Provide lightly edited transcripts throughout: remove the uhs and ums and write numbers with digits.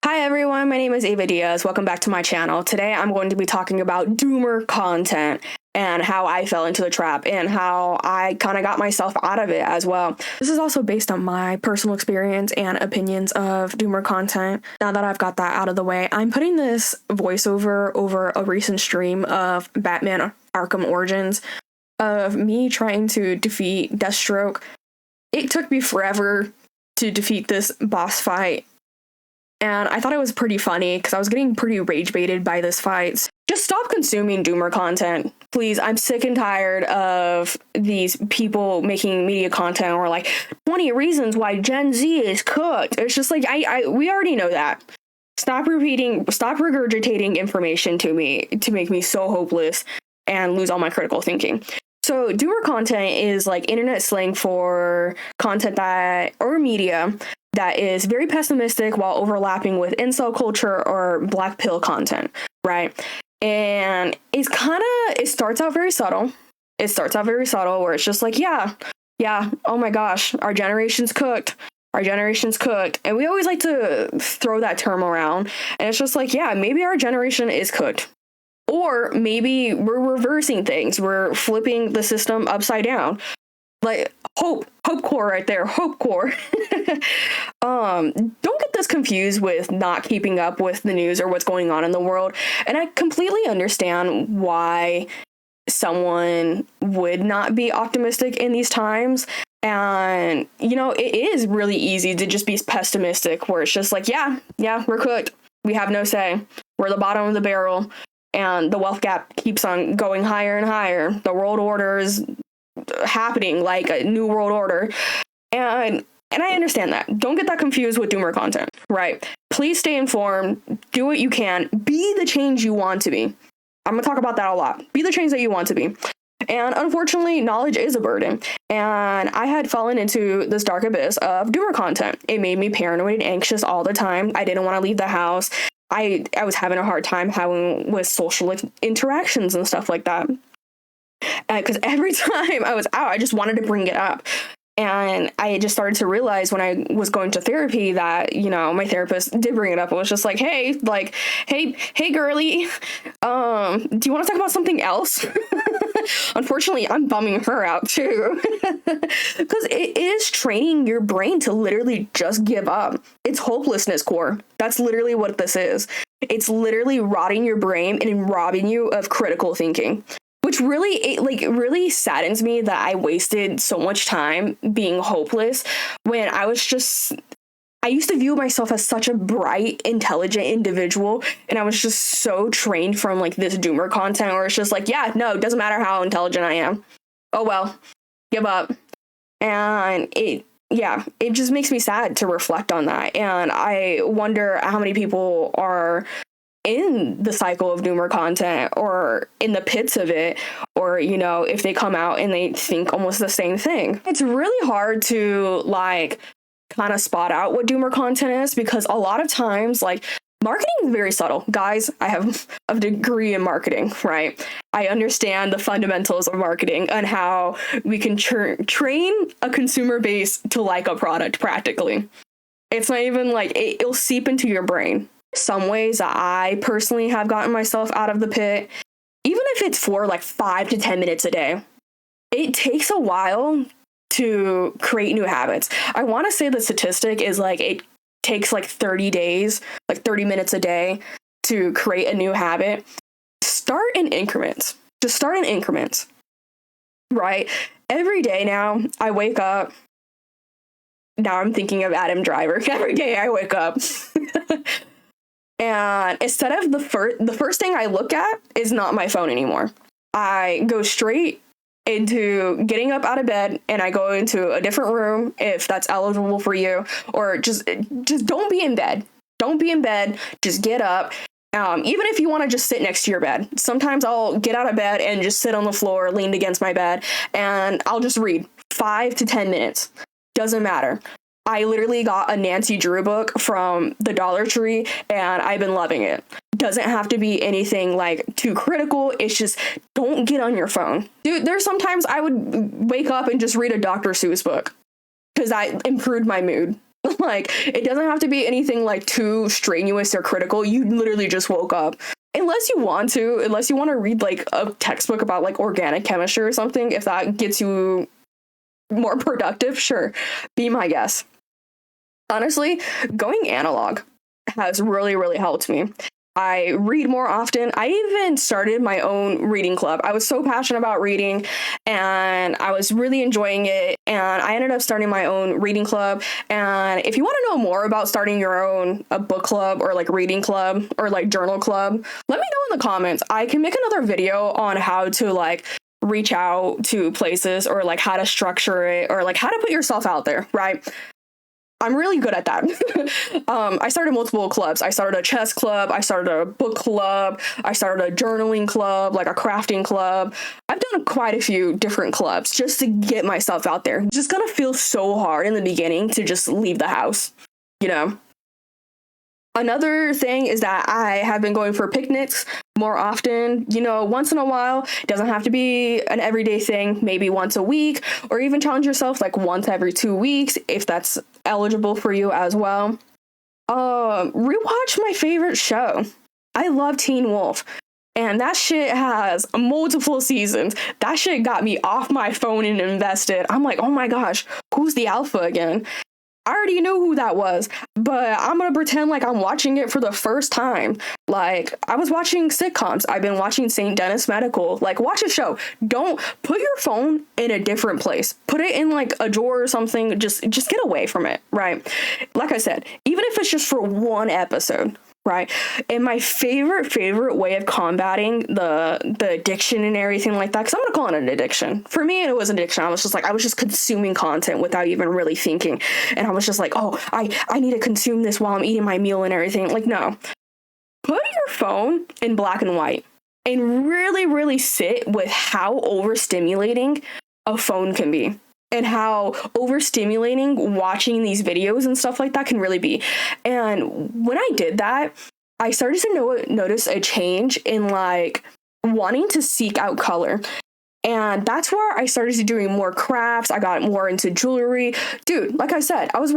Hi everyone, my name is Ava Diaz. Welcome back to my channel. Today I'm going to be talking about doomer content and how I fell into the trap and how I kind of got myself out of it as well. This is also based on my personal experience and opinions of doomer content. Now that I've got that out of the way, I'm putting this voiceover over a recent stream of Batman Arkham Origins of me trying to defeat Deathstroke. It took me forever to defeat this boss fight. And I thought it was pretty funny because I was getting pretty rage baited by this fight. Just stop consuming doomer content. Please, I'm sick and tired of these people making media content or like 20 reasons why Gen Z is cooked. It's just like, we already know that. Stop regurgitating information to me to make me so hopeless and lose all my critical thinking. So doomer content is like internet slang for content or media that is very pessimistic while overlapping with incel culture or black pill content, right? And it starts out very subtle. It starts out very subtle where it's just like, yeah, oh my gosh, our generation's cooked. Our generation's cooked. And we always like to throw that term around. And it's just like, yeah, maybe our generation is cooked. Or maybe we're reversing things. We're flipping the system upside down. Like hope core right there, hope core. Don't get this confused with not keeping up with the news or what's going on in the world. And I completely understand why someone would not be optimistic in these times. And, you know, it is really easy to just be pessimistic where it's just like, yeah, we're cooked. We have no say. We're the bottom of the barrel. And the wealth gap keeps on going higher and higher. The world order is happening like a new world order. And I understand that. Don't get that confused with doomer content, right? Please stay informed. Do what you can. Be the change you want to be. I'm going to talk about that a lot. Be the change that you want to be. And unfortunately, knowledge is a burden. And I had fallen into this dark abyss of doomer content. It made me paranoid and anxious all the time. I didn't want to leave the house. I was having a hard time with social interactions and stuff like that. Because every time I was out, I just wanted to bring it up. And I just started to realize when I was going to therapy that, you know, my therapist did bring it up. It was just like, hey, girly, do you want to talk about something else? Unfortunately, I'm bumming her out too. Because it is training your brain to literally just give up. It's hopelessness core. That's literally what this is. It's literally rotting your brain and robbing you of critical thinking. Which really saddens me that I wasted so much time being hopeless when I used to view myself as such a bright, intelligent individual. And I was just so trained from like this doomer content where it's just like, yeah, no, it doesn't matter how intelligent I am. Oh, well, give up. And it just makes me sad to reflect on that. And I wonder how many people are in the cycle of doomer content or in the pits of it, or, you know, if they come out and they think almost the same thing. It's really hard to like kind of spot out what doomer content is because a lot of times like marketing is very subtle. Guys, I have a degree in marketing, right? I understand the fundamentals of marketing and how we can train a consumer base to like a product practically. It's not even like it'll seep into your brain. Some ways that I personally have gotten myself out of the pit, even if it's for like 5 to 10 minutes a day, it takes a while to create new habits. I want to say the statistic is like it takes like 30 days, like 30 minutes a day to create a new habit. Start in increments. Just start in increments, right? Every day now I wake up. Now I'm thinking of Adam Driver. Every day I wake up. And instead of the first thing I look at is not my phone anymore. I go straight into getting up out of bed and I go into a different room if that's eligible for you, or just don't be in bed. Don't be in bed. Just get up. Even if you want to just sit next to your bed. Sometimes I'll get out of bed and just sit on the floor, leaned against my bed, and I'll just read 5 to 10 minutes. Doesn't matter. I literally got a Nancy Drew book from the Dollar Tree and I've been loving it. Doesn't have to be anything like too critical. It's just don't get on your phone. Dude, there's sometimes I would wake up and just read a Dr. Seuss book because I improved my mood. Like, it doesn't have to be anything like too strenuous or critical. You literally just woke up. Unless you want to read like a textbook about like organic chemistry or something, if that gets you more productive, sure, be my guest. Honestly, going analog has really, really helped me. I read more often. I even started my own reading club. I was so passionate about reading and I was really enjoying it. And I ended up starting my own reading club. And if you want to know more about starting your own a book club or like reading club or like journal club, let me know in the comments. I can make another video on how to like reach out to places or like how to structure it or like how to put yourself out there, right? I'm really good at that. I started multiple clubs. I started a chess club. I started a book club. I started a journaling club, like a crafting club. I've done quite a few different clubs just to get myself out there. It's just gonna feel so hard in the beginning to just leave the house, you know? Another thing is that I have been going for picnics more often, you know, once in a while. It doesn't have to be an everyday thing, maybe once a week, or even challenge yourself like once every 2 weeks if that's eligible for you as well. Rewatch my favorite show. I love Teen Wolf. And that shit has multiple seasons. That shit got me off my phone and invested. I'm like, oh my gosh, who's the alpha again? I already know who that was, but I'm gonna pretend like I'm watching it for the first time. Like, I was watching sitcoms. I've been watching St. Dennis Medical. Like, watch a show. Don't put your phone in a different place. Put it in like a drawer or something. Just get away from it, right? Like I said, even if it's just for one episode, right? And my favorite way of combating the addiction and everything like that, because I'm gonna call it an addiction. For me, it was an addiction. I was just consuming content without even really thinking. And I was just like, oh, I need to consume this while I'm eating my meal and everything. Like, no. Put your phone in black and white and really, really sit with how overstimulating a phone can be. And how overstimulating watching these videos and stuff like that can really be. And when I did that, I started to notice a change in like wanting to seek out color. And that's where I started doing more crafts. I got more into jewelry. Dude, like I said, I was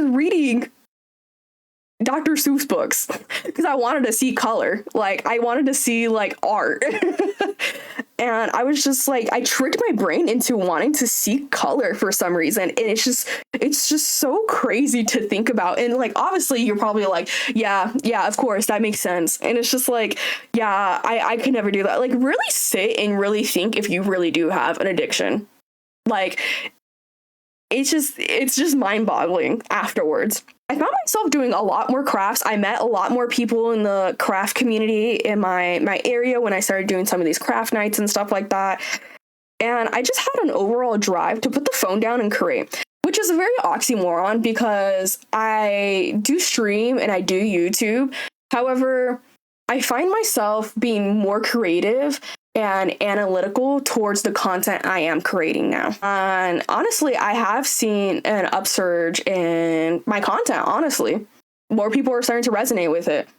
reading Dr. Seuss books because I wanted to see color. Like, I wanted to see like art. And I was just like, I tricked my brain into wanting to see color for some reason. And it's just so crazy to think about. And like, obviously you're probably like, yeah, of course, that makes sense. And it's just like, yeah, I could never do that. Like, really sit and really think if you really do have an addiction. Like, it's just mind-boggling afterwards. I found myself doing a lot more crafts. I met a lot more people in the craft community in my area when I started doing some of these craft nights and stuff like that. And I just had an overall drive to put the phone down and create, which is a very oxymoron because I do stream and I do YouTube. However, I find myself being more creative and analytical towards the content I am creating now. And honestly, I have seen an upsurge in my content, honestly. More people are starting to resonate with it.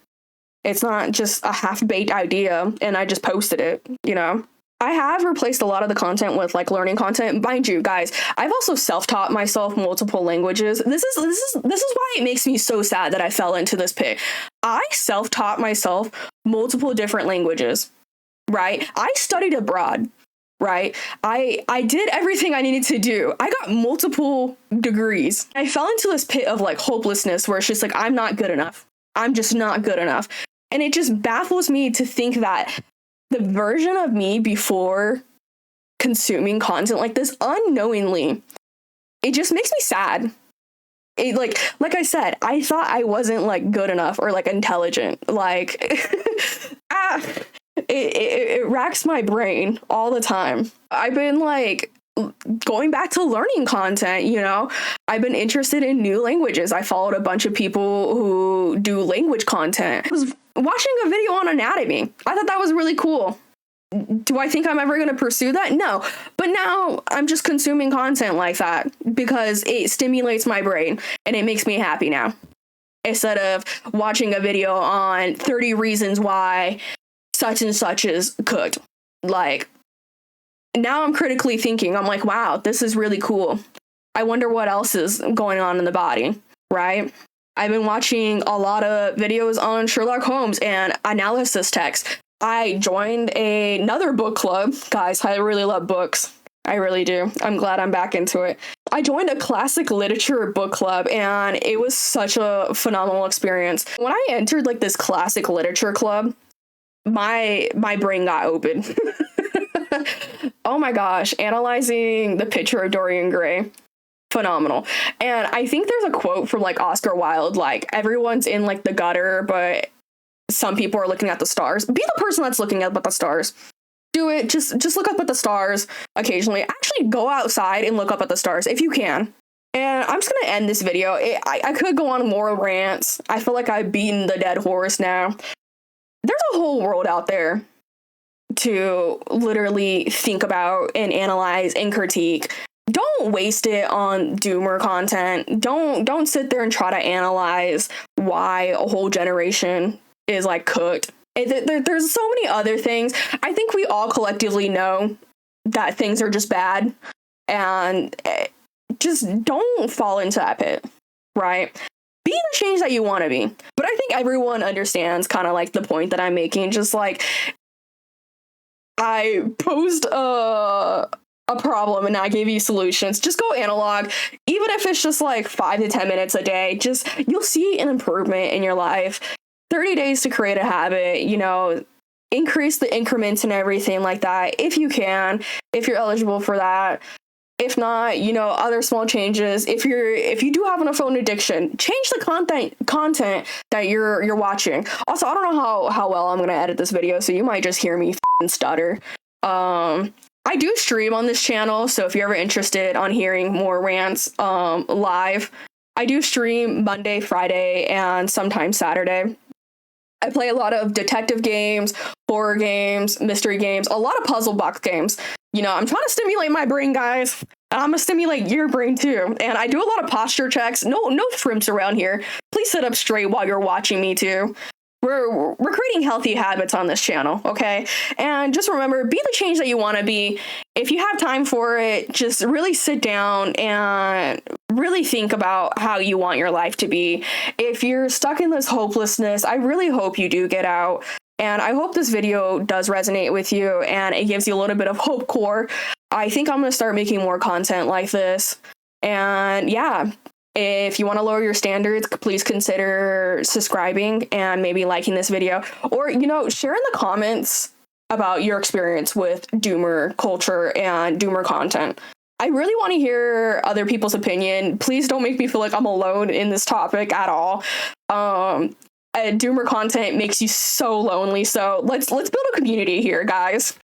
It's not just a half-baked idea and I just posted it, you know? I have replaced a lot of the content with like learning content. Mind you, guys, I've also self-taught myself multiple languages. This is why it makes me so sad that I fell into this pit. I self-taught myself multiple different languages. Right? I studied abroad, right? I did everything I needed to do. I got multiple degrees. I fell into this pit of like hopelessness where it's just like, I'm not good enough. I'm just not good enough. And it just baffles me to think that the version of me before consuming content like this unknowingly, it just makes me sad. It like I said, I thought I wasn't like good enough or like intelligent. Like It racks my brain all the time. I've been like going back to learning content, you know. I've been interested in new languages. I followed a bunch of people who do language content. I was watching a video on anatomy. I thought that was really cool. Do I think I'm ever going to pursue that? No. But now I'm just consuming content like that because it stimulates my brain and it makes me happy now. Instead of watching a video on 30 reasons why such and such is cooked. Like, now I'm critically thinking, I'm like, wow, this is really cool. I wonder what else is going on in the body. right? I've been watching a lot of videos on Sherlock Holmes and analysis text. I joined another book club. Guys, I really love books. I really do. I'm glad I'm back into it. I joined a classic literature book club, and it was such a phenomenal experience. When I entered like this classic literature club, my brain got open. Oh my gosh, analyzing The Picture of Dorian Gray. Phenomenal. And I think there's a quote from like Oscar Wilde, like, everyone's in like the gutter, but some people are looking at the stars. Be the person that's looking up at the stars. Do it. Just look up at the stars occasionally. Actually go outside and look up at the stars if you can. And I'm just gonna end this video. I could go on more rants. I feel like I've beaten the dead horse now. There's a whole world out there to literally think about and analyze and critique. Don't waste it on doomer content. Don't sit there and try to analyze why a whole generation is like cooked. There's so many other things. I think we all collectively know that things are just bad, and just don't fall into that pit, right? Be the change that you want to be. But I think everyone understands kind of like the point that I'm making. Just like, I posed a problem and I gave you solutions. Just go analog, even if it's just like 5 to 10 minutes a day. Just, you'll see an improvement in your life. 30 days to create a habit, you know, increase the increments and everything like that if you can, if you're eligible for that. If not, you know, other small changes. If you do have a phone addiction, change the content that you're watching. Also, I don't know how well I'm gonna edit this video, so you might just hear me stutter. I do stream on this channel, so if you're ever interested on hearing more rants live, I do stream Monday, Friday, and sometimes Saturday. I play a lot of detective games, horror games, mystery games, a lot of puzzle box games. You know, I'm trying to stimulate my brain, guys. And I'm gonna stimulate your brain too. And I do a lot of posture checks. No shrimps around here. Please sit up straight while you're watching me too. We're creating healthy habits on this channel, okay? And just remember, be the change that you want to be. If you have time for it, just really sit down and really think about how you want your life to be. If you're stuck in this hopelessness, I really hope you do get out. And I hope this video does resonate with you and it gives you a little bit of hope core. I think I'm going to start making more content like this. And yeah, if you want to lower your standards, please consider subscribing and maybe liking this video, or, you know, share in the comments about your experience with doomer culture and doomer content. I really want to hear other people's opinion. Please don't make me feel like I'm alone in this topic at all. Doomer content makes you so lonely. So let's build a community here, guys.